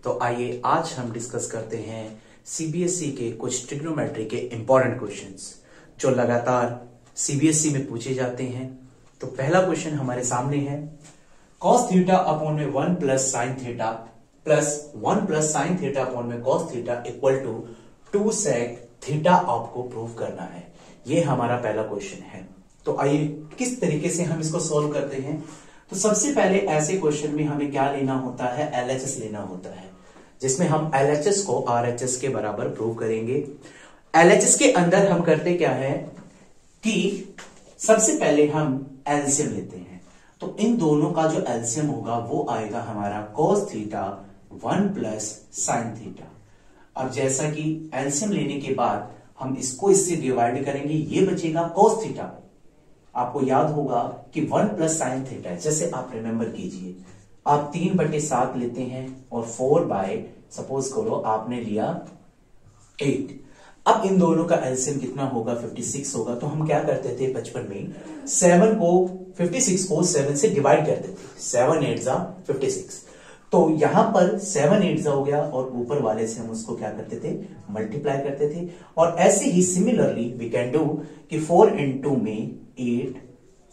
तो आइए आज हम डिस्कस करते हैं सीबीएसई के कुछ ट्रिग्नोमेट्री के इंपॉर्टेंट क्वेश्चंस जो लगातार सीबीएसई में पूछे जाते हैं। तो पहला क्वेश्चन हमारे सामने है cos थीटा अपॉन में 1 plus sine theta plus 1 plus sine theta upon में cos theta equal to 2 sec theta आपको प्रूव करना है। ये हमारा पहला क्वेश्चन है। तो आइए किस तरीके से हम इसको सॉल्व करते हैं। तो सबसे पहले ऐसे क्वेश्चन में हमें क्या लेना होता है, एलएचएस लेना होता है, जिसमें हम एलएचएस को आरएचएस के बराबर प्रूव करेंगे। एलएचएस के अंदर हम करते क्या है कि सबसे पहले हम एलसीएम लेते हैं। तो इन दोनों का जो एलसीएम होगा वो आएगा हमारा cos theta 1 plus sine theta. अब जैसा कि एलसीएम लेने के बाद हम इसको इससे डिवाइड करेंगे, ये बचेगा cos थीटा। आपको याद होगा कि 1 प्लस साइन थीटा है, जैसे आप रिमेंबर कीजिए, आप 3/7 लेते हैं और 4 बाय सपोज करो आपने लिया 8। अब इन दोनों का एलसीएम कितना होगा, 56 होगा। तो हम क्या करते थे बचपन में, 56 को 7 से डिवाइड करते थे, 7 8 जा 56। तो यहां पर 7 8 जा हो गया और ऊपर वाले से हम उसको क्या करते थे, मल्टीप्लाई करते थे। और ऐसे ही सिमिलरली वी कैन डू कि 4 into में 8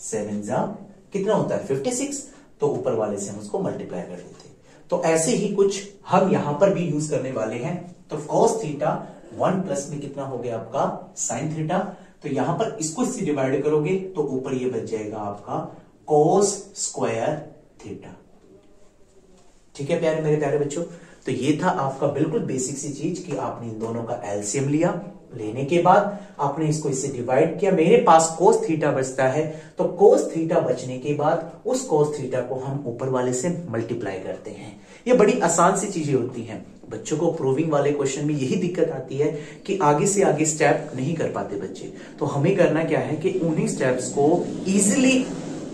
7 जा कितना होता है 56, तो ऊपर वाले से हम उसको मल्टीप्लाई कर देते। तो ऐसे ही कुछ हम यहां पर भी यूज करने वाले हैं। तो cos थीटा 1 प्लस में कितना हो गया आपका साइन थीटा। तो यहां पर इसको इससे डिवाइड करोगे तो ऊपर ये बच जाएगा आपका cos स्क्वायर थीटा। ठीक है प्यारे मेरे प्यारे बच्चों, तो ये था आपका बिल्कुल बेसिक सी चीज कि आपने इन दोनों का एलसीएम लिया, लेने के बाद आपने इसको इससे डिवाइड किया। मेरे पास cos थीटा बचता है, तो cos थीटा बचने के बाद उस cos थीटा को हम ऊपर वाले से मल्टीप्लाई करते हैं। ये बड़ी आसान सी चीजें होती हैं। बच्चों को प्रूविंग वाले क्वेश्चन में यही दिक्कत आती है कि आगे से आगे स्टेप नहीं कर पाते बच्चे। तो हमें करना क्या है कि उन्हीं स्टेप्स को इजिली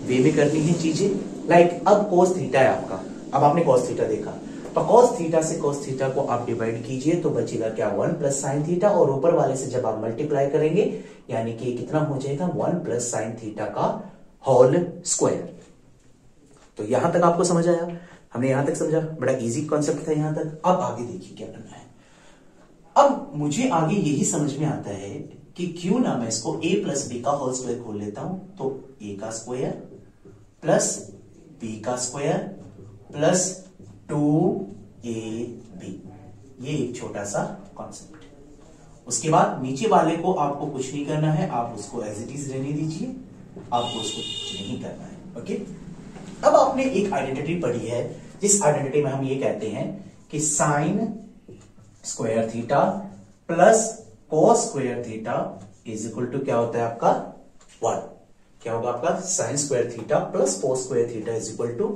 वे में करनी है चीजें। लाइक अब cos थीटा है आपका, अब आपने cos थीटा देखा, तो cos थीटा से cos थीटा को आप डिवाइड कीजिए तो बचेगा क्या 1 प्लस साइन थीटा, और ऊपर वाले से जब आप मल्टीप्लाई करेंगे यानी कि कितना हो जाएगा 1 प्लस साइन थीटा का होल स्क्वायर। तो यहां तक आपको समझ आया, हमने यहां तक समझा, बड़ा इजी कॉन्सेप्ट था यहां तक। अब आगे देखिए क्या करना है। अब मुझे आगे यही समझ में आता है कि क्यों ना मैं इसको a प्लस बी का होल स्क्वायर खोल लेता हूं। तो a का स्क्वायर प्लस b का स्क्वायर प्लस 2ab, ये एक छोटा सा कॉन्सेप्ट। उसके बाद नीचे वाले को आपको कुछ नहीं करना है, आप उसको एज इट इज रहने दीजिए, आपको उसको कुछ नहीं करना है। ओके, अब आपने एक आइडेंटिटी पढ़ी है, जिस आइडेंटिटी में हम ये कहते हैं कि sine square theta plus cos square theta is equal to क्या होता है आपका 1। क्या होगा आपका sine square theta plus cos square theta is equal to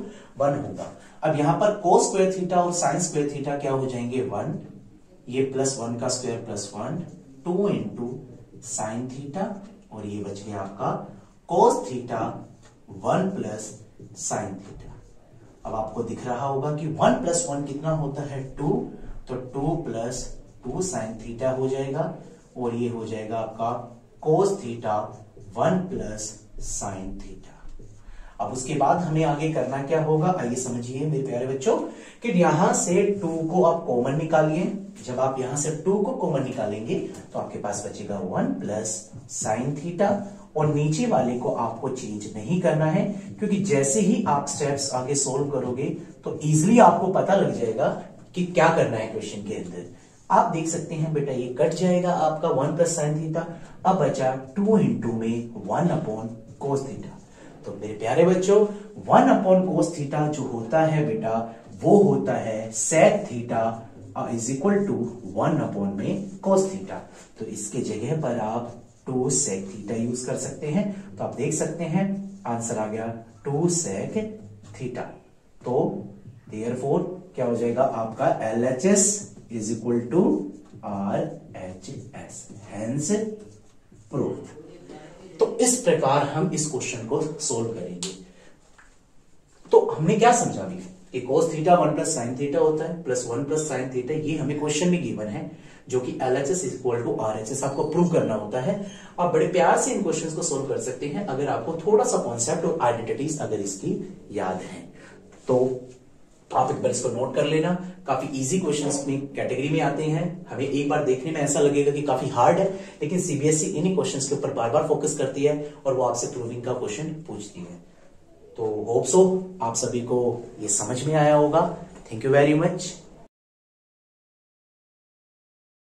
1 होगा। अब यहां पर कोस स्क्वायर थीटा और साइन स्क्वायर थीटा क्या हो जाएंगे 1, ये प्लस 1 का square plus 1, 2 into sine theta, और ये बच गया आपका cos theta 1 plus sine theta. अब आपको दिख रहा होगा कि 1 प्लस 1 कितना होता है 2, तो 2 प्लस 2 साइन थीटा हो जाएगा, और ये हो जाएगा आपका cos theta 1 plus sine theta. अब उसके बाद हमें आगे करना क्या होगा, आइए समझिए मेरे प्यारे बच्चों कि यहां से 2 को आप कॉमन निकालिए। जब आप यहां से 2 को कॉमन निकालेंगे तो आपके पास बचेगा 1 प्लस साइन थीटा, और नीचे वाले को आपको चेंज नहीं करना है, क्योंकि जैसे ही आप स्टेप्स आगे सोल्व करोगे तो इजिली आपको पता लग जाएगा कि क्या करना है क्वेश्चन के अंदर। आप देख सकते हैं बेटा ये कट जाएगा आपका 1 प्लस साइन थीटा, अब बचा 2 इंटू में 1 अपॉन कोस थीटा। तो मेरे प्यारे बच्चों 1 अपॉन कोस थीटा जो होता है बेटा वो होता है sec theta is equal to 1 upon में कोस थीटा। तो इसके जगह पर आप 2 सेक थीटा यूज कर सकते हैं। तो आप देख सकते हैं आंसर आ गया 2 सेक थीटा। तो देयरफॉर क्या हो जाएगा आपका LHS is equal to RHS, hence proof. तो इस प्रकार हम इस क्वेश्चन को सोल्व करेंगे। तो हमने क्या समझा अभी कि cos theta 1 plus sine theta होता है प्लस 1 प्लस साइन थीटा, ये हमें क्वेश्चन में गिवन है, जो कि LHS is equal to RHS आपको प्रूव करना होता है। आप बड़े प्यार से इन क्वेश्चंस को सोल्व कर सकते हैं अगर आपको थोड़ा सा कॉन्सेप्ट और आइडेंटिटीज अगर इसकी याद है। तो आप एक बार इसको नोट कर लेना। काफी इजी क्वेश्चंस में कैटेगरी में आते हैं। हमें एक बार देखने में ऐसा लगेगा कि काफी हार्ड है, लेकिन सीबीएसई इन्हीं क्वेश्चंस के ऊपर बार बार फोकस करती है और वो आपसे प्रूविंग का क्वेश्चन पूछती है। तो होप सो आप सभी को ये समझ में आया होगा। Thank you very much.